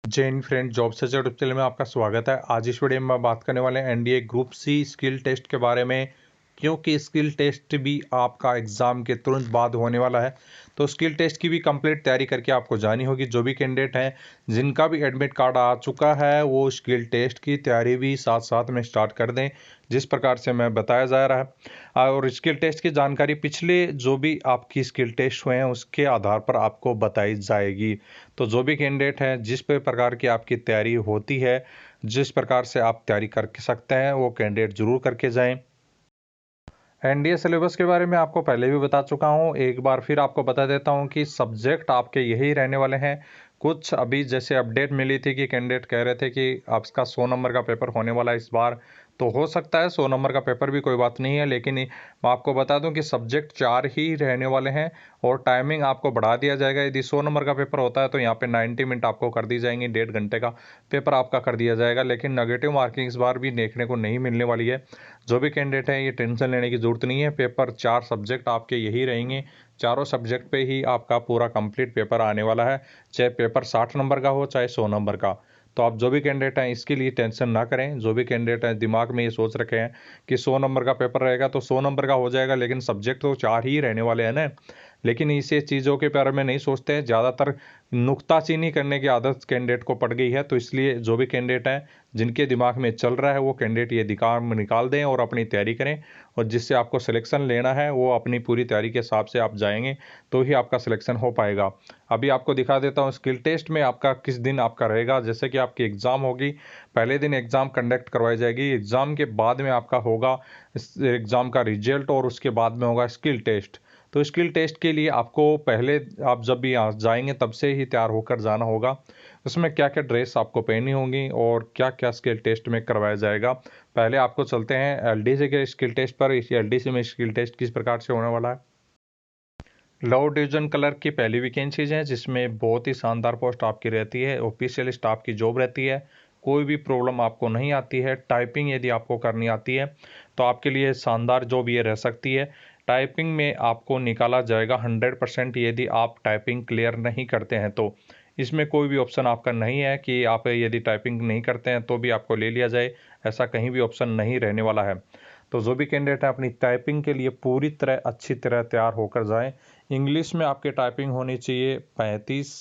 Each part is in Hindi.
जय Hind friend, job searcher YouTube channel में आपका स्वागत है। आज इस वीडियो में बात करने वाले हैं NDA group C skill test के बारे में, क्योंकि स्किल टेस्ट भी आपका एग्ज़ाम के तुरंत बाद होने वाला है। तो स्किल टेस्ट की भी कंप्लीट तैयारी करके आपको जानी होगी। जो भी कैंडिडेट हैं जिनका भी एडमिट कार्ड आ चुका है वो स्किल टेस्ट की तैयारी भी साथ साथ में स्टार्ट कर दें, जिस प्रकार से मैं बताया जा रहा है। और स्किल टेस्ट की जानकारी पिछले जो भी आपकी स्किल टेस्ट हुए हैं उसके आधार पर आपको बताई जाएगी। तो जो भी कैंडिडेट है जिस प्रकार की आपकी तैयारी होती है, जिस प्रकार से आप तैयारी कर सकते हैं, वो कैंडिडेट जरूर करके जाएं। एनडीए सिलेबस के बारे में आपको पहले भी बता चुका हूं, एक बार फिर आपको बता देता हूं कि सब्जेक्ट आपके यही रहने वाले हैं। कुछ अभी जैसे अपडेट मिली थी कि कैंडिडेट कह रहे थे कि आपका 100 नंबर का पेपर होने वाला है इस बार। तो हो सकता है 100 नंबर का पेपर भी, कोई बात नहीं है, लेकिन मैं आपको बता दूं कि सब्जेक्ट 4 ही रहने वाले हैं और टाइमिंग आपको बढ़ा दिया जाएगा। यदि 100 नंबर का पेपर होता है तो यहाँ पे 90 मिनट आपको कर दी जाएंगी, 1.5 घंटे का पेपर आपका कर दिया जाएगा। लेकिन नेगेटिव मार्किंग इस बार भी देखने को नहीं मिलने वाली है। जो भी कैंडिडेट है ये टेंशन लेने की ज़रूरत नहीं है। पेपर 4 सब्जेक्ट आपके यही रहेंगे, चारों सब्जेक्ट पे ही आपका पूरा कंप्लीट पेपर आने वाला है, चाहे पेपर 60 नंबर का हो चाहे 100 नंबर का। तो आप जो भी कैंडिडेट हैं इसके लिए टेंशन ना करें। जो भी कैंडिडेट हैं दिमाग में ये सोच रखे हैं कि 100 नंबर का पेपर रहेगा तो 100 नंबर का हो जाएगा, लेकिन सब्जेक्ट तो 4 ही रहने वाले हैं ना। लेकिन इसे चीज़ों के बारे में नहीं सोचते हैं, ज़्यादातर नुक्ताचीनी करने की आदत कैंडिडेट को पड़ गई है। तो इसलिए जो भी कैंडिडेट हैं जिनके दिमाग में चल रहा है वो कैंडिडेट ये दिमाग निकाल दें और अपनी तैयारी करें, और जिससे आपको सिलेक्शन लेना है वो अपनी पूरी तैयारी के हिसाब से आप जाएंगे तो ही आपका सिलेक्शन हो पाएगा। अभी आपको दिखा देता हूँ स्किल टेस्ट में आपका किस दिन आपका रहेगा। जैसे कि आपकी एग्ज़ाम होगी, पहले दिन एग्ज़ाम कंडक्ट करवाई जाएगी, एग्ज़ाम के बाद में आपका होगा इस एग्ज़ाम का रिजल्ट, और उसके बाद में होगा स्किल टेस्ट। तो स्किल टेस्ट के लिए आपको पहले, आप जब भी यहाँ जाएंगे तब से ही तैयार होकर जाना होगा। उसमें क्या क्या ड्रेस आपको पहननी होगी और क्या क्या स्किल टेस्ट में करवाया जाएगा। पहले आपको चलते हैं एलडीसी के स्किल टेस्ट पर। इस एलडीसी में स्किल टेस्ट किस प्रकार से होने वाला है। लव डिवीजन कलर की पहली वैकेंसीज है, जिसमें बहुत ही शानदार पोस्ट आपकी रहती है, ऑफिशियल स्टाफ की जॉब रहती है। कोई भी प्रॉब्लम आपको नहीं आती है। टाइपिंग यदि आपको करनी आती है तो आपके लिए शानदार जॉब ये रह सकती है। टाइपिंग में आपको निकाला जाएगा 100%। यदि आप टाइपिंग क्लियर नहीं करते हैं तो इसमें कोई भी ऑप्शन आपका नहीं है कि आप यदि टाइपिंग नहीं करते हैं तो भी आपको ले लिया जाए, ऐसा कहीं भी ऑप्शन नहीं रहने वाला है। तो जो भी कैंडिडेट है अपनी टाइपिंग के लिए पूरी तरह अच्छी तरह तैयार होकर जाएं। इंग्लिश में आपकी टाइपिंग होनी चाहिए 35,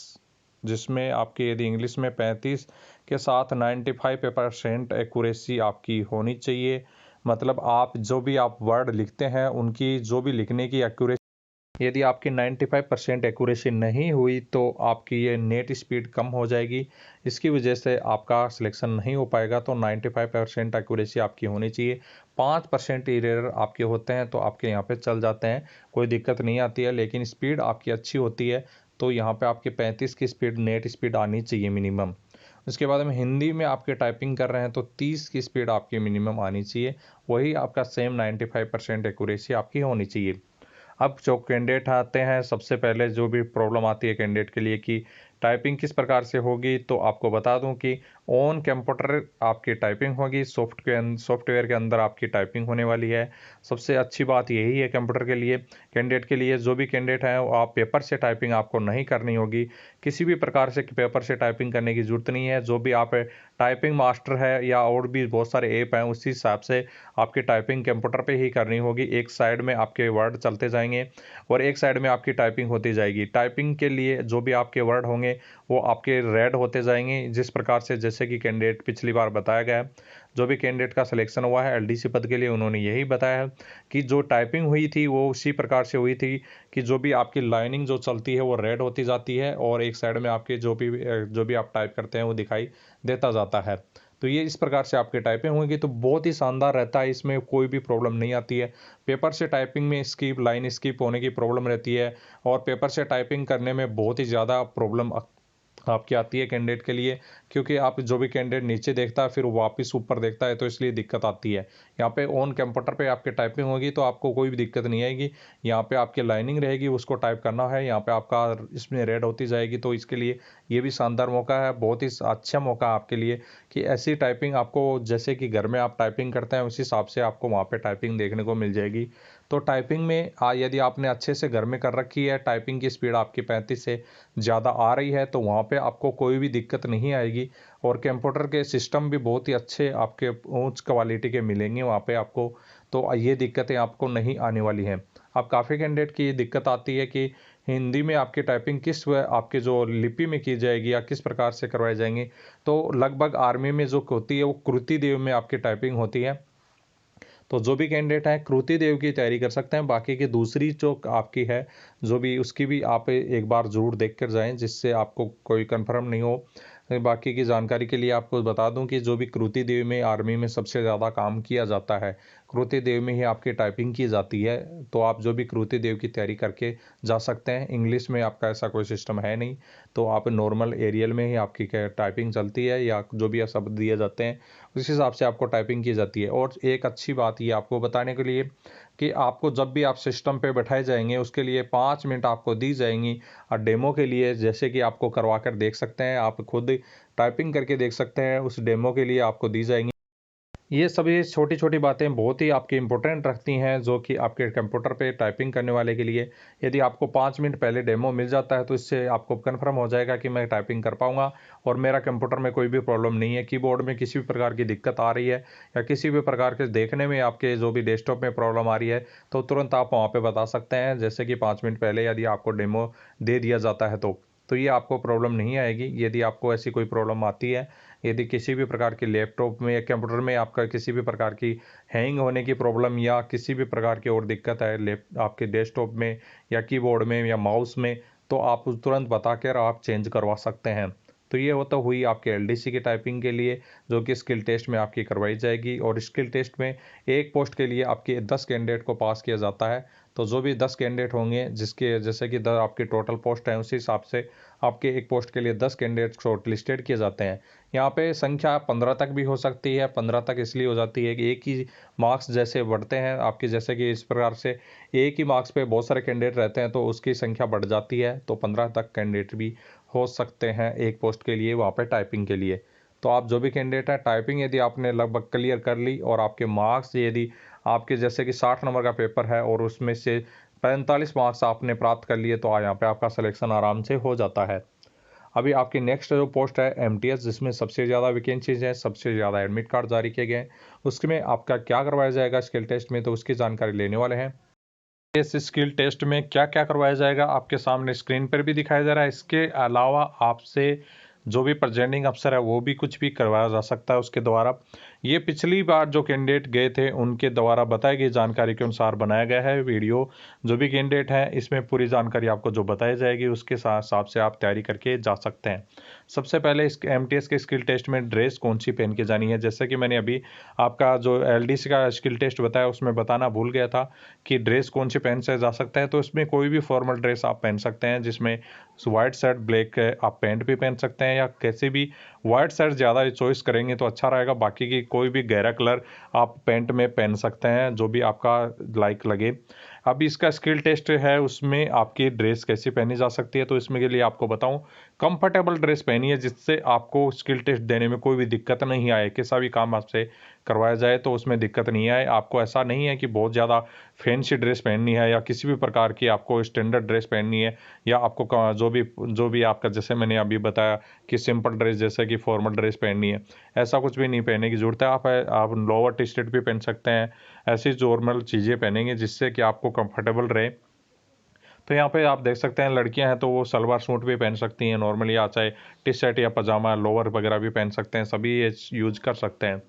जिसमें आपकी यदि इंग्लिश में 35 के साथ 95% एक्यूरेसी आपकी होनी चाहिए। मतलब आप जो भी आप वर्ड लिखते हैं उनकी जो भी लिखने की एक्यूरेसी, यदि आपकी 95% एक्यूरेसी नहीं हुई तो आपकी ये नेट स्पीड कम हो जाएगी। इसकी वजह से आपका सिलेक्शन नहीं हो पाएगा। तो 95% एक्यूरेसी आपकी होनी चाहिए। 5% एरर आपके होते हैं तो आपके यहाँ पे चल जाते हैं, कोई दिक्कत नहीं आती है। लेकिन स्पीड आपकी अच्छी होती है तो यहाँ पे आपकी 35 की स्पीड, नेट स्पीड आनी चाहिए मिनिमम। उसके बाद में हिंदी में आपके टाइपिंग कर रहे हैं तो 30 की स्पीड आपकी मिनिमम आनी चाहिए। वही आपका सेम 95% एक्यूरेसी आपकी होनी चाहिए। अब जो कैंडिडेट आते हैं, सबसे पहले जो भी प्रॉब्लम आती है कैंडिडेट के लिए कि टाइपिंग किस प्रकार से होगी, तो आपको बता दूं कि ऑन कंप्यूटर आपकी टाइपिंग होगी, सॉफ्टवेयर के अंदर आपकी टाइपिंग होने वाली है। सबसे अच्छी बात यही है कंप्यूटर के लिए, कैंडिडेट के लिए। जो भी कैंडिडेट है वो आप पेपर से टाइपिंग आपको नहीं करनी होगी, किसी भी प्रकार से पेपर से टाइपिंग करने की ज़रूरत नहीं है। जो भी आप टाइपिंग मास्टर है या और भी बहुत सारे ऐप हैं उसी हिसाब से आपकी टाइपिंग कंप्यूटर पे ही करनी होगी। एक साइड में आपके वर्ड चलते जाएंगे और एक साइड में आपकी टाइपिंग होती जाएगी। टाइपिंग के लिए जो भी आपके वर्ड होंगे वो आपके रेड होते जाएंगे, जिस प्रकार से जैसे कि कैंडिडेट पिछली बार बताया गया है। जो भी कैंडिडेट का सिलेक्शन हुआ है एलडीसी पद के लिए उन्होंने यही बताया है कि जो टाइपिंग हुई थी वो उसी प्रकार से हुई थी कि जो भी आपकी लाइनिंग जो चलती है वो रेड होती जाती है और एक साइड में आपके जो भी आप टाइप करते हैं वो दिखाई देता जाता है। तो ये इस प्रकार से आपकी टाइपिंग होगी तो बहुत ही शानदार रहता है, इसमें कोई भी प्रॉब्लम नहीं आती है। पेपर से टाइपिंग में स्किप, लाइन स्किप होने की प्रॉब्लम रहती है और पेपर से टाइपिंग करने में बहुत ही ज़्यादा प्रॉब्लम आपकी आती है कैंडिडेट के लिए, क्योंकि आप जो भी कैंडिडेट नीचे देखता है फिर वापस ऊपर देखता है, तो इसलिए दिक्कत आती है। यहाँ पे ऑन कंप्यूटर पे आपके टाइपिंग होगी तो आपको कोई भी दिक्कत नहीं आएगी। यहाँ पे आपकी लाइनिंग रहेगी, उसको टाइप करना है, यहाँ पे आपका इसमें रेड होती जाएगी। तो इसके लिए ये भी शानदार मौका है, बहुत ही अच्छा मौका है आपके लिए कि ऐसी टाइपिंग आपको, जैसे कि घर में आप टाइपिंग करते हैं उसी हिसाब से आपको वहाँ पे टाइपिंग देखने को मिल जाएगी। तो टाइपिंग में यदि आपने अच्छे से घर में कर रखी है, टाइपिंग की स्पीड आपकी 35 से ज़्यादा आ रही है, तो वहाँ पे आपको कोई भी दिक्कत नहीं आएगी। और कंप्यूटर के सिस्टम भी बहुत ही अच्छे आपके उच्च क्वालिटी के मिलेंगे वहाँ पे आपको, तो ये दिक्कतें आपको नहीं आने वाली हैं। अब काफ़ी कैंडिडेट की ये दिक्कत आती है कि हिंदी में आपकी टाइपिंग किस आपकी जो लिपि में की जाएगी या किस प्रकार से करवाई जाएंगी। तो लगभग आर्मी में जो होती है वो कृति देव में आपकी टाइपिंग होती है। तो जो भी कैंडिडेट है कृति देव की तैयारी कर सकते हैं। बाकी की दूसरी जो आपकी है जो भी, उसकी भी आप एक बार ज़रूर देख कर जाएँ, जिससे आपको कोई कंफर्म नहीं हो। बाकी की जानकारी के लिए आपको बता दूं कि जो भी कृति देव में आर्मी में सबसे ज़्यादा काम किया जाता है, कृति देव में ही आपकी टाइपिंग की जाती है। तो आप जो भी कृति देव की तैयारी करके जा सकते हैं। इंग्लिश में आपका ऐसा कोई सिस्टम है नहीं, तो आप नॉर्मल एरियल में ही आपकी टाइपिंग चलती है, या जो भी शब्द दिए जाते हैं उस हिसाब से आपको टाइपिंग की जाती है। और एक अच्छी बात ये आपको बताने के लिए कि आपको जब भी आप सिस्टम पे बैठाए जाएंगे उसके लिए 5 मिनट आपको दी जाएंगी और डेमो के लिए, जैसे कि आपको करवा कर देख सकते हैं, आप खुद टाइपिंग करके देख सकते हैं, उस डेमो के लिए आपको दी जाएंगी। ये सभी छोटी छोटी बातें बहुत ही आपकी इंपॉर्टेंट रखती हैं, जो कि आपके कंप्यूटर पे टाइपिंग करने वाले के लिए। यदि आपको 5 मिनट पहले डेमो मिल जाता है तो इससे आपको कन्फर्म हो जाएगा कि मैं टाइपिंग कर पाऊंगा और मेरा कंप्यूटर में कोई भी प्रॉब्लम नहीं है, कीबोर्ड में किसी भी प्रकार की दिक्कत आ रही है या किसी भी प्रकार के देखने में आपके जो भी डेस्कटॉप में प्रॉब्लम आ रही है, तो तुरंत आप वहाँ पर बता सकते हैं। जैसे कि 5 मिनट पहले यदि आपको डेमो दे दिया जाता है तो ये आपको प्रॉब्लम नहीं आएगी। यदि आपको ऐसी कोई प्रॉब्लम आती है, यदि किसी भी प्रकार के लैपटॉप में या कंप्यूटर में आपका किसी भी प्रकार की हैंग होने की प्रॉब्लम या किसी भी प्रकार की और दिक्कत है आपके डेस्कटॉप में या कीबोर्ड में या माउस में, तो आप तुरंत बता कर आप चेंज करवा सकते हैं। तो ये तो हुई आपके एलडीसी की टाइपिंग के लिए, जो कि स्किल टेस्ट में आपकी करवाई जाएगी। और स्किल टेस्ट में एक पोस्ट के लिए आपके 10 कैंडिडेट को पास किया जाता है। तो जो भी 10 कैंडिडेट होंगे, जिसके जैसे कि 10 आपकी टोटल पोस्ट है, उसी हिसाब से आपके एक पोस्ट के लिए 10 कैंडिडेट शॉर्ट लिस्टेड किए जाते हैं। यहाँ पे संख्या 15 तक भी हो सकती है। 15 तक इसलिए हो जाती है कि एक ही मार्क्स जैसे बढ़ते हैं आपके, जैसे कि इस प्रकार से एक ही मार्क्स पे बहुत सारे कैंडिडेट रहते हैं तो उसकी संख्या बढ़ जाती है। तो 15 तक कैंडिडेट भी हो सकते हैं एक पोस्ट के लिए वहाँ पे टाइपिंग के लिए। तो आप जो भी कैंडिडेट है, टाइपिंग यदि आपने लगभग क्लियर कर ली और आपके मार्क्स यदि आपके जैसे कि 60 नंबर का पेपर है और उसमें से 45 मार्क्स आपने प्राप्त कर लिए, तो यहाँ पे आपका सिलेक्शन आराम से हो जाता है। अभी आपकी नेक्स्ट जो पोस्ट है एमटीएस, जिसमें सबसे ज़्यादा वैकेंसीज है, सबसे ज़्यादा एडमिट कार्ड जारी किए गए हैं, उसमें आपका क्या करवाया जाएगा स्किल टेस्ट में, तो उसकी जानकारी लेने वाले हैं। इस स्किल टेस्ट में क्या क्या करवाया जाएगा आपके सामने स्क्रीन पर भी दिखाया जा रहा है। इसके अलावा आपसे जो भी प्रेजेंटिंग अफसर है वो भी कुछ भी करवाया जा सकता है उसके द्वारा। ये पिछली बार जो कैंडिडेट गए थे उनके द्वारा बताई गई जानकारी के अनुसार बनाया गया है वीडियो। जो भी कैंडिडेट हैं इसमें पूरी जानकारी आपको जो बताई जाएगी उसके हिसाब से आप तैयारी करके जा सकते हैं। सबसे पहले इस एमटीएस के स्किल टेस्ट में ड्रेस कौन सी पहन के जानी है। जैसे कि मैंने अभी आपका जो एलडीसी का स्किल टेस्ट बताया उसमें बताना भूल गया था कि ड्रेस कौन सी पहन से जा सकता है। तो इसमें कोई भी फॉर्मल ड्रेस आप पहन सकते हैं, जिसमें वाइट शर्ट ब्लैक आप पैंट भी पहन सकते हैं, या कैसे भी वाइट शर्ट ज़्यादा चॉइस करेंगे तो अच्छा रहेगा। बाकी की कोई भी गहरा कलर आप पैंट में पहन सकते हैं, जो भी आपका लाइक लगे। अभी इसका स्किल टेस्ट है, उसमें आपकी ड्रेस कैसी पहनी जा सकती है। तो इसमें के लिए आपको बताऊं, कंफर्टेबल ड्रेस पहनिए जिससे आपको स्किल टेस्ट देने में कोई भी दिक्कत नहीं आए। कैसा भी काम आपसे करवाया जाए तो उसमें दिक्कत नहीं आए। आपको ऐसा नहीं है कि बहुत ज़्यादा फैंसी ड्रेस पहननी है या किसी भी प्रकार की आपको स्टैंडर्ड ड्रेस पहननी है, या आपको जो भी आपका जैसे मैंने अभी बताया कि सिंपल ड्रेस जैसे कि फॉर्मल ड्रेस पहननी है, ऐसा कुछ भी नहीं पहनने की ज़रूरत है। आप लोअर टी शर्ट भी पहन सकते हैं, ऐसी नॉर्मल चीज़ें पहनेंगे जिससे कि आपको कंफर्टेबल रहे। तो यहाँ पे आप देख सकते हैं लड़कियां हैं तो वो सलवार सूट भी पहन सकती हैं नॉर्मली, या चाहे टी शर्ट या पजामा लोअर वगैरह भी पहन सकते हैं, सभी ये यूज कर सकते हैं।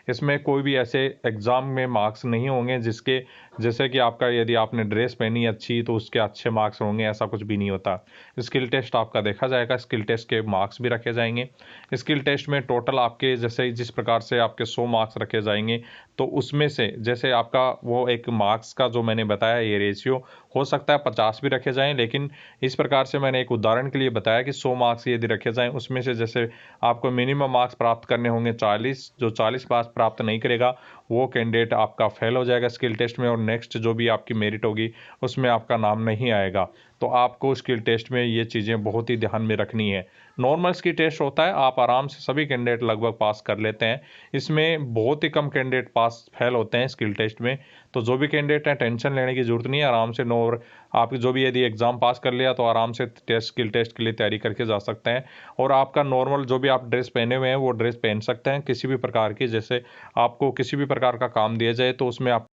इसमें कोई भी ऐसे एग्ज़ाम में मार्क्स नहीं होंगे जिसके जैसे कि आपका यदि आपने ड्रेस पहनी अच्छी तो उसके अच्छे मार्क्स होंगे, ऐसा कुछ भी नहीं होता। स्किल टेस्ट आपका देखा जाएगा, स्किल टेस्ट के मार्क्स भी रखे जाएंगे। स्किल टेस्ट में टोटल आपके जैसे जिस प्रकार से आपके 100 मार्क्स रखे जाएंगे, तो उसमें से जैसे आपका वो एक मार्क्स का जो मैंने बताया ये रेशियो हो सकता है 50 भी रखे जाएं, लेकिन इस प्रकार से मैंने एक उदाहरण के लिए बताया कि 100 मार्क्स यदि रखे जाएं उसमें से जैसे आपको मिनिमम मार्क्स प्राप्त करने होंगे 40, जो 40 मार्क्स प्राप्त नहीं करेगा वो कैंडिडेट आपका फेल हो जाएगा स्किल टेस्ट में, और नेक्स्ट जो भी आपकी मेरिट होगी उसमें आपका नाम नहीं आएगा। तो आपको स्किल टेस्ट में ये चीज़ें बहुत ही ध्यान में रखनी है। नॉर्मल स्किल टेस्ट होता है, आप आराम से सभी कैंडिडेट लगभग पास कर लेते हैं। इसमें बहुत ही कम कैंडिडेट पास फेल होते हैं स्किल टेस्ट में। तो जो भी कैंडिडेट हैं टेंशन लेने की जरूरत नहीं है, आराम से आप जो भी यदि एग्ज़ाम पास कर लिया तो आराम से स्किल टेस्ट के लिए तैयारी करके जा सकते हैं। और आपका नॉर्मल जो भी आप ड्रेस पहने हुए हैं वो ड्रेस पहन सकते हैं किसी भी प्रकार की। जैसे आपको किसी भी प्रकार का काम दिया जाए तो उसमें आप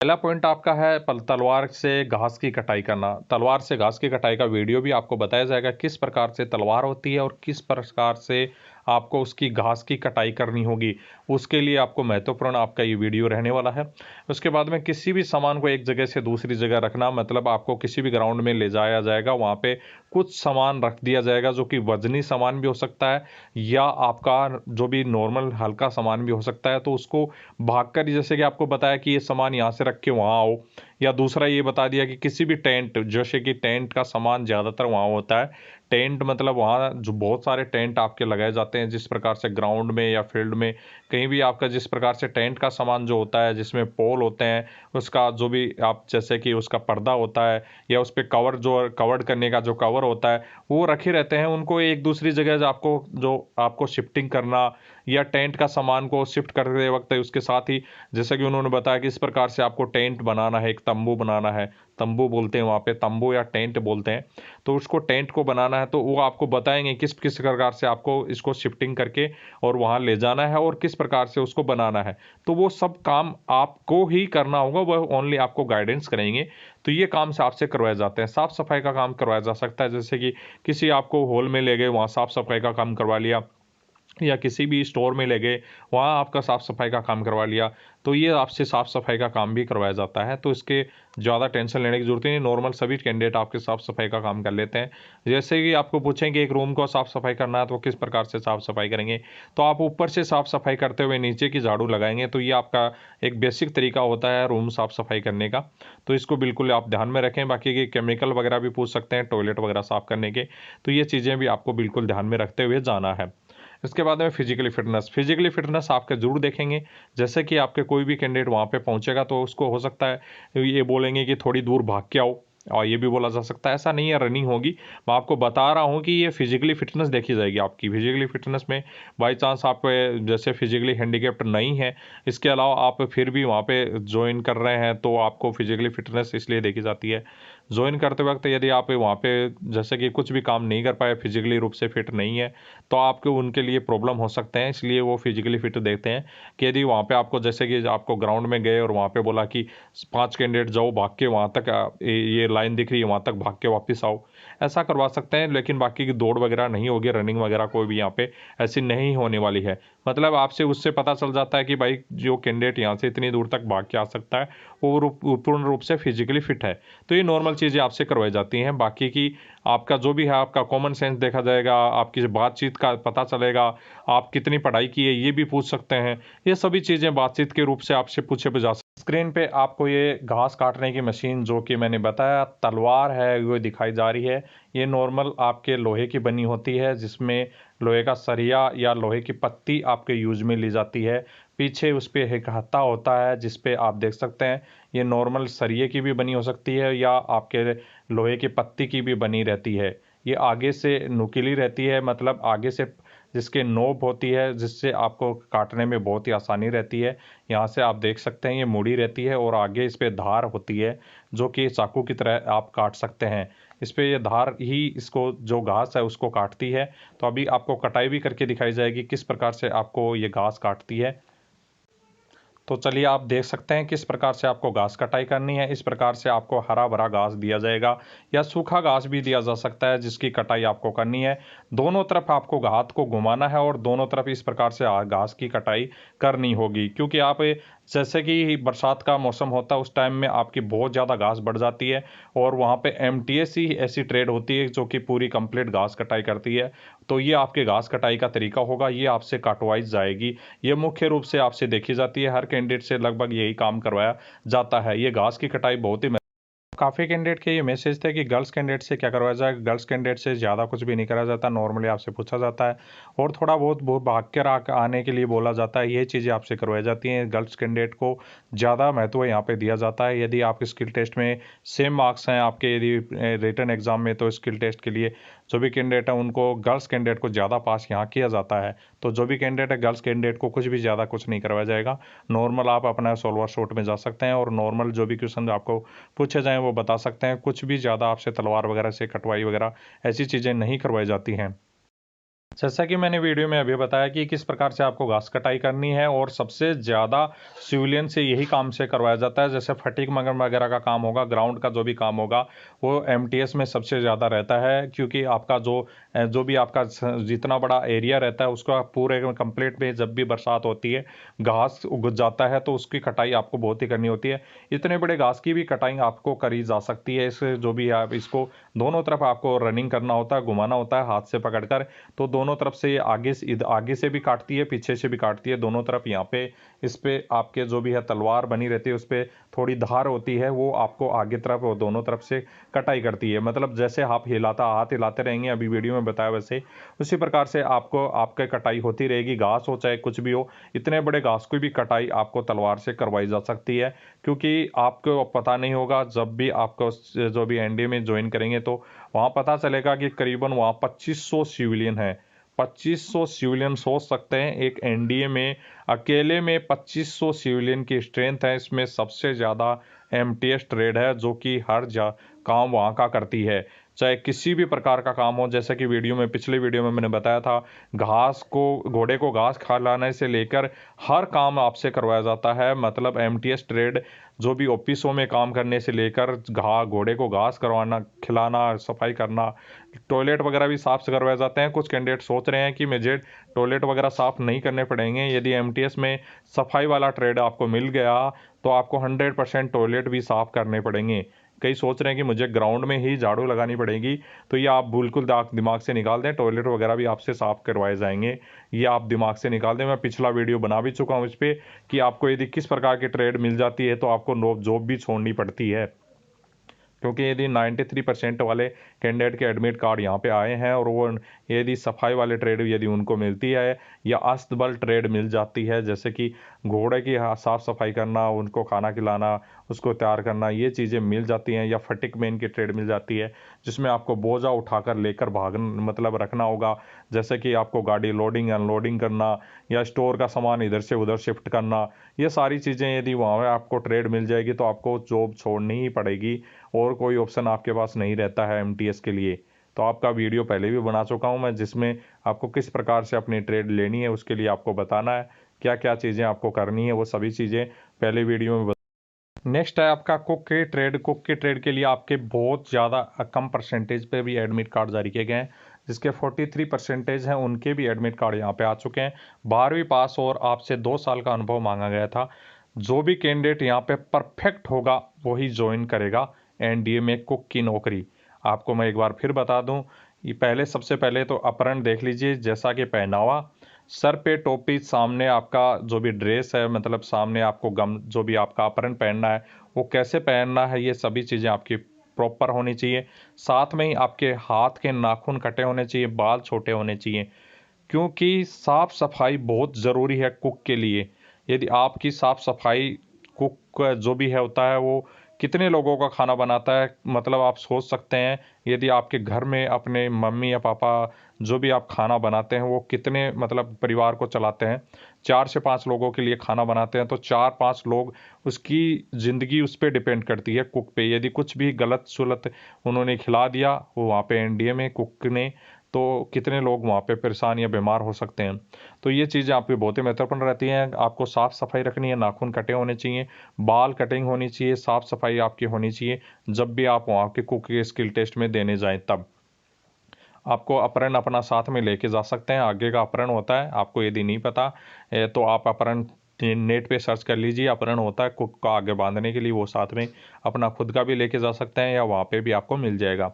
पहला पॉइंट आपका है तलवार से घास की कटाई करना। तलवार से घास की कटाई का वीडियो भी आपको बताया जाएगा, किस प्रकार से तलवार होती है और किस प्रकार से आपको उसकी घास की कटाई करनी होगी। उसके लिए आपको महत्वपूर्ण आपका ये वीडियो रहने वाला है। उसके बाद में किसी भी सामान को एक जगह से दूसरी जगह रखना, मतलब आपको किसी भी ग्राउंड में ले जाया जाएगा, वहाँ पे कुछ सामान रख दिया जाएगा जो कि वजनी सामान भी हो सकता है या आपका जो भी नॉर्मल हल्का सामान भी हो सकता है। तो उसको भागकर, जैसे कि आपको बताया कि ये सामान यहाँ से रख के वहाँ आओ, या दूसरा ये बता दिया कि किसी भी टेंट, जैसे कि टेंट का सामान ज़्यादातर वहाँ होता है। टेंट मतलब वहाँ जो बहुत सारे टेंट आपके लगाए जाते हैं, जिस प्रकार से ग्राउंड में या फील्ड में कहीं भी आपका जिस प्रकार से टेंट का सामान जो होता है, जिसमें पोल होते हैं, उसका जो भी आप जैसे कि उसका पर्दा होता है या उस पर कवर, जो कवर्ड करने का जो कवर होता है, वो रखे रहते हैं। उनको एक दूसरी जगह आपको शिफ्टिंग करना या टेंट का सामान को शिफ्ट करते वक्त उसके साथ ही, जैसा कि उन्होंने बताया कि इस प्रकार से आपको टेंट बनाना है, एक तंबू बनाना है, तंबू बोलते हैं वहाँ पे, तंबू या टेंट बोलते हैं। तो उसको टेंट को बनाना है तो वो आपको बताएंगे किस किस प्रकार से आपको इसको शिफ्टिंग करके और वहाँ ले जाना है और किस प्रकार से उसको बनाना है। तो वो सब काम आपको ही करना होगा, वह ओनली आपको गाइडेंस करेंगे। तो ये काम से आपसे करवाए जाते हैं। साफ़ सफाई का काम करवाया जा सकता है, जैसे कि किसी आपको हॉल में ले गए, वहाँ साफ़ सफाई का काम करवा लिया, या किसी भी स्टोर में ले गए, वहाँ आपका साफ़ सफाई का काम करवा लिया। तो ये आपसे साफ़ सफाई का काम भी करवाया जाता है। तो इसके ज़्यादा टेंशन लेने की ज़रूरत नहीं, नॉर्मल सभी कैंडिडेट आपके साफ़ सफाई का काम कर लेते हैं। जैसे कि आपको पूछें कि एक रूम को साफ़ सफाई करना है तो किस प्रकार से साफ़ सफाई करेंगे, तो आप ऊपर से साफ़ सफाई करते हुए नीचे की झाड़ू लगाएंगे। तो ये आपका एक बेसिक तरीका होता है रूम साफ़ सफाई करने का। तो इसको बिल्कुल आप ध्यान में रखें। बाकी के केमिकल वगैरह भी पूछ सकते हैं टॉयलेट वगैरह साफ़ करने के, तो ये चीज़ें भी आपको बिल्कुल ध्यान में रखते हुए जाना है। इसके बाद में फिजिकली फिटनेस आपके ज़रूर देखेंगे। जैसे कि आपके कोई भी कैंडिडेट वहाँ पे पहुँचेगा तो उसको हो सकता है ये बोलेंगे कि थोड़ी दूर भाग के आओ, और ये भी बोला जा सकता है, ऐसा नहीं है रनिंग होगी। मैं आपको बता रहा हूँ कि ये फिजिकली फिटनेस देखी जाएगी आपकी। फिजिकली फिटनेस में बाई चांस आप जैसे फिजिकली हैंडीकैप्ड नहीं है, इसके अलावा आप फिर भी वहाँ पे ज्वाइन कर रहे हैं, तो आपको फिजिकली फिटनेस इसलिए देखी जाती है। ज्वाइन करते वक्त यदि आप वहाँ पे जैसे कि कुछ भी काम नहीं कर पाए, फिजिकली रूप से फिट नहीं है, तो आपको उनके लिए प्रॉब्लम हो सकते हैं, इसलिए वो फिजिकली फिट देखते हैं। कि यदि वहाँ पे आपको, जैसे कि आपको ग्राउंड में गए और वहाँ पे बोला कि 5 कैंडिडेट जाओ भाग के वहाँ तक, ये लाइन दिख रही है वहाँ तक भाग के वापस आओ, ऐसा करवा सकते हैं। लेकिन बाकी की दौड़ वगैरह नहीं होगी, रनिंग वगैरह कोई भी यहाँ पे ऐसी नहीं होने वाली है। मतलब आपसे उससे पता चल जाता है कि भाई जो कैंडिडेट यहाँ से इतनी दूर तक भाग के आ सकता है वो पूर्ण रूप से फिजिकली फिट है। तो ये नॉर्मल चीज़ें आपसे करवाई जाती हैं। बाकी की आपका जो भी है, आपका कॉमन सेंस देखा जाएगा, आपकी बातचीत का पता चलेगा, आप कितनी पढ़ाई की है ये भी पूछ सकते हैं। ये सभी चीज़ें बातचीत के रूप से आपसे पूछे भी जा सकते। स्क्रीन पे आपको ये घास काटने की मशीन, जो कि मैंने बताया तलवार है, वो दिखाई जा रही है। ये नॉर्मल आपके लोहे की बनी होती है, जिसमें लोहे का सरिया या लोहे की पत्ती आपके यूज में ली जाती है। पीछे उस पर एक हत्था होता है जिस पे आप देख सकते हैं। ये नॉर्मल सरिये की भी बनी हो सकती है या आपके लोहे की पत्ती की भी बनी रहती है। ये आगे से नुकीली रहती है, मतलब आगे से जिसके नोक होती है, जिससे आपको काटने में बहुत ही आसानी रहती है। यहाँ से आप देख सकते हैं ये मुड़ी रहती है और आगे इस पे धार होती है, जो कि चाकू की तरह आप काट सकते हैं। इस पे ये धार ही इसको, जो घास है उसको काटती है। तो अभी आपको कटाई भी करके दिखाई जाएगी किस प्रकार से आपको ये घास काटती है। तो चलिए आप देख सकते हैं किस प्रकार से आपको घास कटाई करनी है। इस प्रकार से आपको हरा भरा घास दिया जाएगा या सूखा घास भी दिया जा सकता है, जिसकी कटाई आपको करनी है। दोनों तरफ आपको हाथ को घुमाना है और दोनों तरफ इस प्रकार से घास की कटाई करनी होगी, क्योंकि आप जैसे कि बरसात का मौसम होता है उस टाइम में आपकी बहुत ज़्यादा घास बढ़ जाती है और वहाँ पे एमटीएस ही ऐसी ट्रेड होती है जो कि पूरी कंप्लीट घास कटाई करती है। तो ये आपके घास कटाई का तरीका होगा, ये आपसे काटवाई जाएगी। ये मुख्य रूप से आपसे देखी जाती है, हर कैंडिडेट से लगभग यही काम करवाया जाता है। ये घास की कटाई बहुत ही काफ़ी कैंडिडेट के ये मैसेज थे कि गर्ल्स कैंडिडेट से क्या करवाया जाए। गर्ल्स कैंडिडेट से ज़्यादा कुछ भी नहीं करा जाता, नॉर्मली आपसे पूछा जाता है और थोड़ा बहुत भाग कर आने के लिए बोला जाता है। ये चीज़ें आपसे करवाई जाती हैं। गर्ल्स कैंडिडेट को ज़्यादा महत्व यहाँ पे दिया जाता है। यदि आप स्किल टेस्ट में सेम मार्क्स हैं आपके, यदि रिटन एग्ज़ाम में, तो स्किल टेस्ट के लिए जो भी कैंडिडेट है उनको, गर्ल्स कैंडिडेट को ज़्यादा पास यहाँ किया जाता है। तो जो भी कैंडिडेट है, गर्ल्स कैंडिडेट को कुछ भी ज़्यादा कुछ नहीं करवाया जाएगा। नॉर्मल आप अपना सोल्वर शॉट में जा सकते हैं और नॉर्मल जो भी क्वेश्चन आपको पूछे जाएँ वो बता सकते हैं। कुछ भी ज़्यादा आपसे तलवार वगैरह से कटवाई वगैरह ऐसी चीज़ें नहीं करवाई जाती हैं। जैसा कि मैंने वीडियो में अभी बताया कि किस प्रकार से आपको घास कटाई करनी है, और सबसे ज़्यादा सिविलियन से यही काम से करवाया जाता है। जैसे फटीग मगर वगैरह का काम होगा, ग्राउंड का जो भी काम होगा वो एमटीएस में सबसे ज़्यादा रहता है, क्योंकि आपका जो भी आपका जितना बड़ा एरिया रहता है उसका पूरे कंप्लीट में जब भी बरसात होती है घास उग जाता है, तो उसकी कटाई आपको बहुत ही करनी होती है। इतने बड़े घास की भी कटाई आपको करी जा सकती है। इस जो भी आप इसको दोनों तरफ आपको रनिंग करना होता है, घुमाना होता है हाथ से पकड़कर। तो दोनों तरफ से ये आगे से भी काटती है, पीछे से भी काटती है, दोनों तरफ। यहाँ पे इस पे आपके जो भी है तलवार बनी रहती है, उस पे थोड़ी धार होती है, वो आपको आगे तरफ और दोनों तरफ से कटाई करती है। मतलब जैसे आप हाथ हिलाते रहेंगे, अभी वीडियो में बताया वैसे, उसी प्रकार से आपको आपके कटाई होती रहेगी। घास हो चाहे कुछ भी हो, इतने बड़े घास की भी कटाई आपको तलवार से करवाई जा सकती है। क्योंकि आपको पता नहीं होगा, जब भी आपको जो भी एनडीए में ज्वाइन करेंगे तो वहाँ पता चलेगा कि करीबन वहाँ 2500 सिविलियन है। 2500 सिविलियन, सोच सकते हैं एक एनडीए में अकेले में 2500 सिविलियन की स्ट्रेंथ है। इसमें सबसे ज़्यादा एमटीएस ट्रेड है, जो कि हर काम वहाँ का करती है, चाहे किसी भी प्रकार का काम हो। जैसे कि पिछले वीडियो में मैंने बताया था, घोड़े को घास खिलाने से लेकर हर काम आपसे करवाया जाता है। मतलब एमटीएस ट्रेड जो भी ऑफिसों में काम करने से लेकर घोड़े को घास करवाना, खिलाना, सफाई करना, टॉयलेट वगैरह भी साफ से करवाए जाते हैं। कुछ कैंडिडेट सोच रहे हैं कि मुझे टॉयलेट वगैरह साफ नहीं करने पड़ेंगे। यदि एमटीएस में सफाई वाला ट्रेड आपको मिल गया तो आपको 100% टॉयलेट भी साफ करने पड़ेंगे। कई सोच रहे हैं कि मुझे ग्राउंड में ही झाड़ू लगानी पड़ेगी, तो ये आप बिल्कुल दिमाग से निकाल दें, टॉयलेट वगैरह भी आपसे साफ करवाए जाएंगे। ये आप दिमाग से निकाल दें। मैं पिछला वीडियो बना भी चुका हूँ इस पर कि आपको यदि किस प्रकार की ट्रेड मिल जाती है तो आपको जॉब भी छोड़नी पड़ती है। क्योंकि यदि 93% वाले कैंडिडेट के एडमिट कार्ड यहाँ पे आए हैं, और वो यदि सफाई वाले ट्रेड यदि उनको मिलती है या अस्तबल ट्रेड मिल जाती है, जैसे कि घोड़े की साफ़ सफाई करना, उनको खाना खिलाना, उसको तैयार करना, ये चीज़ें मिल जाती हैं, या फटिक मैन की ट्रेड मिल जाती है जिसमें आपको बोझा उठाकर लेकर मतलब रखना होगा। जैसे कि आपको गाड़ी लोडिंग अनलोडिंग करना, या स्टोर का सामान इधर से उधर शिफ्ट करना, ये सारी चीज़ें यदि वहाँ आपको ट्रेड मिल जाएगी तो आपको जॉब छोड़नी ही पड़ेगी, और कोई ऑप्शन आपके पास नहीं रहता है एमटीएस के लिए। तो आपका वीडियो पहले भी बना चुका हूं मैं, जिसमें आपको किस प्रकार से अपनी ट्रेड लेनी है उसके लिए आपको बताना है, क्या क्या चीज़ें आपको करनी है, वो सभी चीज़ें पहले वीडियो में नेक्स्ट है आपका कुक की ट्रेड। कुक की ट्रेड के लिए आपके बहुत ज़्यादा कम परसेंटेज पे भी एडमिट कार्ड जारी किए गए हैं, जिसके 43% हैं उनके भी एडमिट कार्ड यहाँ पे आ चुके हैं। 12वीं पास और आपसे 2 साल का अनुभव मांगा गया था। जो भी कैंडिडेट यहाँ पे परफेक्ट होगा वही ज्वाइन करेगा एनडीए में कुक की नौकरी। आपको मैं एक बार फिर बता दूं, ये सबसे पहले तो अपहरण देख लीजिए। जैसा कि पहनावा, सर पे टोपी, सामने आपका जो भी ड्रेस है, मतलब सामने आपको जो भी आपका अपहरण पहनना है वो कैसे पहनना है, ये सभी चीज़ें आपकी प्रॉपर होनी चाहिए। साथ में ही आपके हाथ के नाखून कटे होने चाहिए, बाल छोटे होने चाहिए, क्योंकि साफ सफाई बहुत ज़रूरी है कुक के लिए। यदि आपकी साफ सफाई, कुक जो भी है होता है वो कितने लोगों का खाना बनाता है, मतलब आप सोच सकते हैं यदि आपके घर में अपने मम्मी या पापा जो भी आप खाना बनाते हैं वो कितने मतलब परिवार को चलाते हैं। 4 से 5 लोगों के लिए खाना बनाते हैं, तो 4-5 लोग, उसकी ज़िंदगी उस पर डिपेंड करती है कुक पे। यदि कुछ भी गलत सुलत उन्होंने खिला दिया वो वहाँ पे एनडीए में कुक ने, तो कितने लोग वहाँ पे परेशान या बीमार हो सकते हैं। तो ये चीज़ें आपकी बहुत ही महत्वपूर्ण रहती हैं। आपको साफ़ सफाई रखनी है, नाखून कटे होने चाहिए, बाल कटिंग होनी चाहिए, साफ़ सफाई आपकी होनी चाहिए। जब भी आप वहाँ के कुक के स्किल टेस्ट में देने जाएं तब आपको अपहरण अपना साथ में लेके जा सकते हैं। आगे का अपहरण होता है, आपको यदि नहीं पता तो आप अपहरण नेट पे सर्च कर लीजिए। अपहरण होता है कुक का आगे बांधने के लिए, वो साथ में अपना खुद का भी लेके जा सकते हैं, या वहाँ पे भी आपको मिल जाएगा।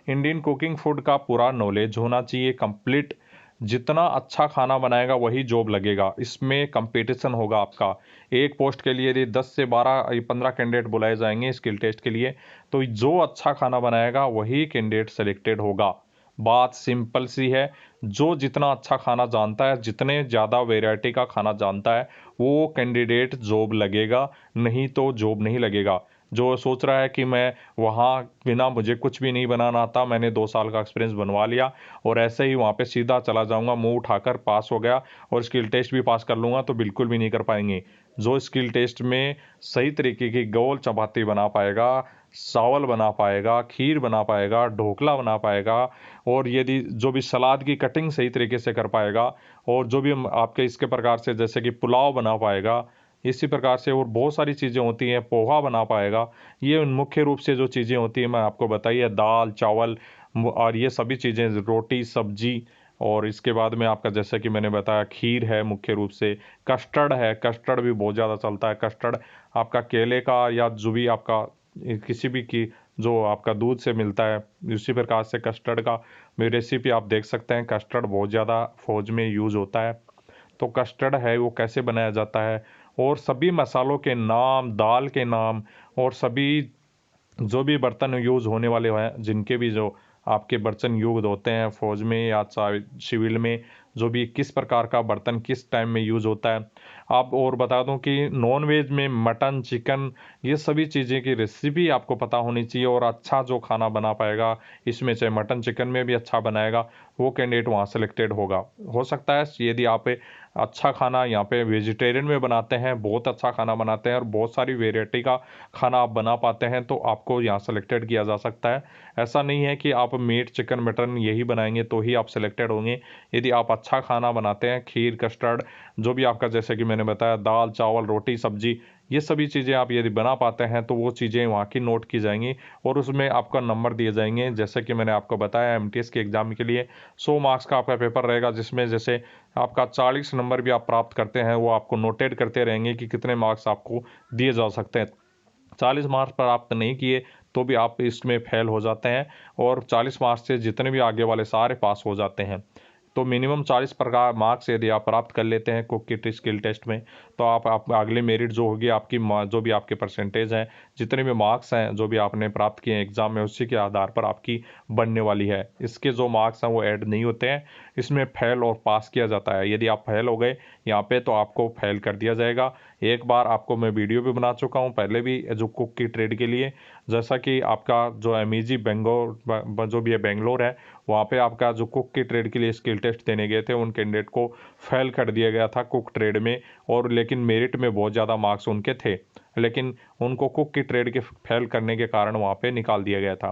इंडियन कुकिंग फूड का पूरा नॉलेज होना चाहिए कंप्लीट। जितना अच्छा खाना बनाएगा वही जॉब लगेगा। इसमें कंपटीशन होगा आपका। एक पोस्ट के लिए यदि 10 से 12 15 कैंडिडेट बुलाए जाएंगे स्किल टेस्ट के लिए, तो जो अच्छा खाना बनाएगा वही कैंडिडेट सेलेक्टेड होगा। बात सिंपल सी है। जो जितना अच्छा खाना जानता है, जितने ज़्यादा वैरायटी का खाना जानता है, वो कैंडिडेट जॉब लगेगा, नहीं तो जॉब नहीं लगेगा। जो सोच रहा है कि मैं वहाँ बिना मुझे कुछ भी नहीं बनाना आता, मैंने 2 साल का एक्सपीरियंस बनवा लिया और ऐसे ही वहाँ पे सीधा चला जाऊँगा, मुँह उठाकर पास हो गया और स्किल टेस्ट भी पास कर लूँगा, तो बिल्कुल भी नहीं कर पाएंगे। जो स्किल टेस्ट में सही तरीके की गोल चपाती बना पाएगा, चावल बना पाएगा, खीर बना पाएगा, ढोकला बना पाएगा, और यदि जो भी सलाद की कटिंग सही तरीके से कर पाएगा, और जो भी आपके इसके प्रकार से जैसे कि पुलाव बना पाएगा, इसी प्रकार से और बहुत सारी चीज़ें होती हैं, पोहा बना पाएगा। ये मुख्य रूप से जो चीज़ें होती हैं मैं आपको बताई है, दाल चावल और ये सभी चीज़ें, रोटी सब्जी, और इसके बाद में आपका जैसे कि मैंने बताया खीर है मुख्य रूप से, कस्टर्ड है, कस्टर्ड भी बहुत ज़्यादा चलता है। कस्टर्ड आपका केले का या जो भी आपका किसी भी की जो आपका दूध से मिलता है, उसी प्रकार से कस्टर्ड का मेरी रेसिपी आप देख सकते हैं। कस्टर्ड बहुत ज़्यादा फौज में यूज़ होता है। तो कस्टर्ड है वो कैसे बनाया जाता है, और सभी मसालों के नाम, दाल के नाम, और सभी जो भी बर्तन यूज़ होने वाले हैं, जिनके भी जो आपके बर्तन यूज़ होते हैं फौज में या सिविल में, जो भी किस प्रकार का बर्तन किस टाइम में यूज़ होता है। आप और बता दूं कि नॉन वेज में मटन चिकन ये सभी चीज़ें की रेसिपी आपको पता होनी चाहिए, और अच्छा जो खाना बना पाएगा इसमें, चाहे मटन चिकन में भी अच्छा बनाएगा, वो कैंडिडेट वहाँ सेलेक्टेड होगा। हो सकता है यदि आप अच्छा खाना यहाँ पे वेजिटेरियन में बनाते हैं, बहुत अच्छा खाना बनाते हैं और बहुत सारी वेराइटी का खाना आप बना पाते हैं, तो आपको यहाँ सेलेक्टेड किया जा सकता है। ऐसा नहीं है कि आप मीट चिकन मटन यही बनाएंगे तो ही आप सेलेक्टेड होंगे। यदि आप अच्छा खाना बनाते हैं, खीर कस्टर्ड जो भी आपका जैसे कि मैंने बताया, दाल चावल रोटी सब्जी, ये सभी चीज़ें आप यदि बना पाते हैं तो वो चीज़ें वहाँ की नोट की जाएंगी और उसमें आपका नंबर दिए जाएंगे। जैसे कि मैंने आपको बताया एमटीएस के एग्ज़ाम के लिए 100 मार्क्स का आपका पेपर रहेगा, जिसमें जैसे आपका 40 नंबर भी आप प्राप्त करते हैं, वो आपको नोटेड करते रहेंगे कि कितने मार्क्स आपको दिए जा सकते हैं। 40 मार्क्स प्राप्त नहीं किए तो भी आप इसमें फेल हो जाते हैं, और 40 मार्क्स से जितने भी आगे वाले सारे पास हो जाते हैं। तो मिनिमम 40 प्रकार मार्क्स यदि आप प्राप्त कर लेते हैं कुक की स्किल टेस्ट में, तो आप अगले मेरिट जो होगी आपकी, जो भी आपके परसेंटेज हैं, जितने भी मार्क्स हैं जो भी आपने प्राप्त किए हैं एग्ज़ाम में, उसी के आधार पर आपकी बनने वाली है। इसके जो मार्क्स हैं वो ऐड नहीं होते हैं, इसमें फेल और पास किया जाता है। यदि आप फेल हो गए यहाँ पे तो आपको फेल कर दिया जाएगा। एक बार आपको मैं वीडियो भी बना चुका हूँ पहले भी, जो कुक की ट्रेड के लिए, जैसा कि आपका जो एमईजी बेंगलोर जो भी है बेंगलोर है, वहाँ पे आपका जो कुक की ट्रेड के लिए स्किल टेस्ट देने गए थे, उन कैंडिडेट को फेल कर दिया गया था कुक ट्रेड में, और लेकिन मेरिट में बहुत ज़्यादा मार्क्स उनके थे, लेकिन उनको कुक की ट्रेड के फेल करने के कारण वहाँ पे निकाल दिया गया था।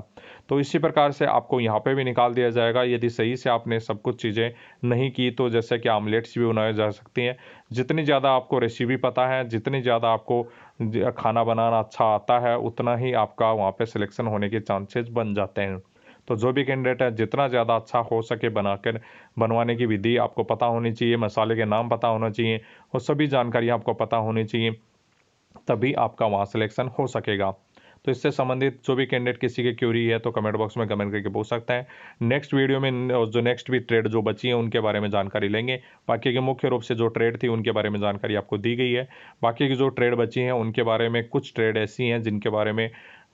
तो इसी प्रकार से आपको यहाँ पे भी निकाल दिया जाएगा यदि सही से आपने सब कुछ चीज़ें नहीं की। तो जैसे कि आमलेट्स भी बनाए जा सकती हैं, जितनी ज़्यादा आपको रेसिपी पता है, जितनी ज़्यादा आपको खाना बनाना अच्छा आता है, उतना ही आपका वहाँ पे सिलेक्शन होने के चांसेस बन जाते हैं। तो जो भी कैंडिडेट है जितना ज़्यादा अच्छा हो सके बनाकर, बनवाने की विधि आपको पता होनी चाहिए, मसाले के नाम पता होना चाहिए, और सभी जानकारी आपको पता होनी चाहिए, तभी आपका वहाँ सिलेक्शन हो सकेगा। तो इससे संबंधित जो भी कैंडिडेट किसी की क्यूरी है तो कमेंट बॉक्स में कमेंट करके पूछ सकते हैं। नेक्स्ट वीडियो में जो नेक्स्ट भी ट्रेड जो बची है उनके बारे में जानकारी लेंगे। बाकी की मुख्य रूप से जो ट्रेड थी उनके बारे में जानकारी आपको दी गई है। बाकी की जो ट्रेड बची हैं उनके बारे में, कुछ ट्रेड ऐसी हैं जिनके बारे में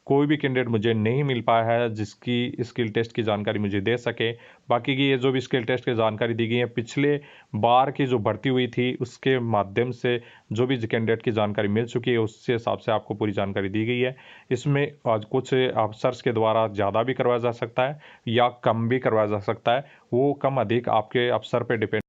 कोई भी कैंडिडेट मुझे नहीं मिल पाया है जिसकी स्किल टेस्ट की जानकारी मुझे दे सके। बाकी की ये जो भी स्किल टेस्ट की जानकारी दी गई है, पिछले बार की जो भर्ती हुई थी उसके माध्यम से जो भी कैंडिडेट की जानकारी मिल चुकी है, उससे हिसाब से आपको पूरी जानकारी दी गई है। इसमें आज कुछ अफसर्स के द्वारा ज़्यादा भी करवाया जा सकता है या कम भी करवाया जा सकता है, वो कम अधिक आपके अफसर पे डिपेंड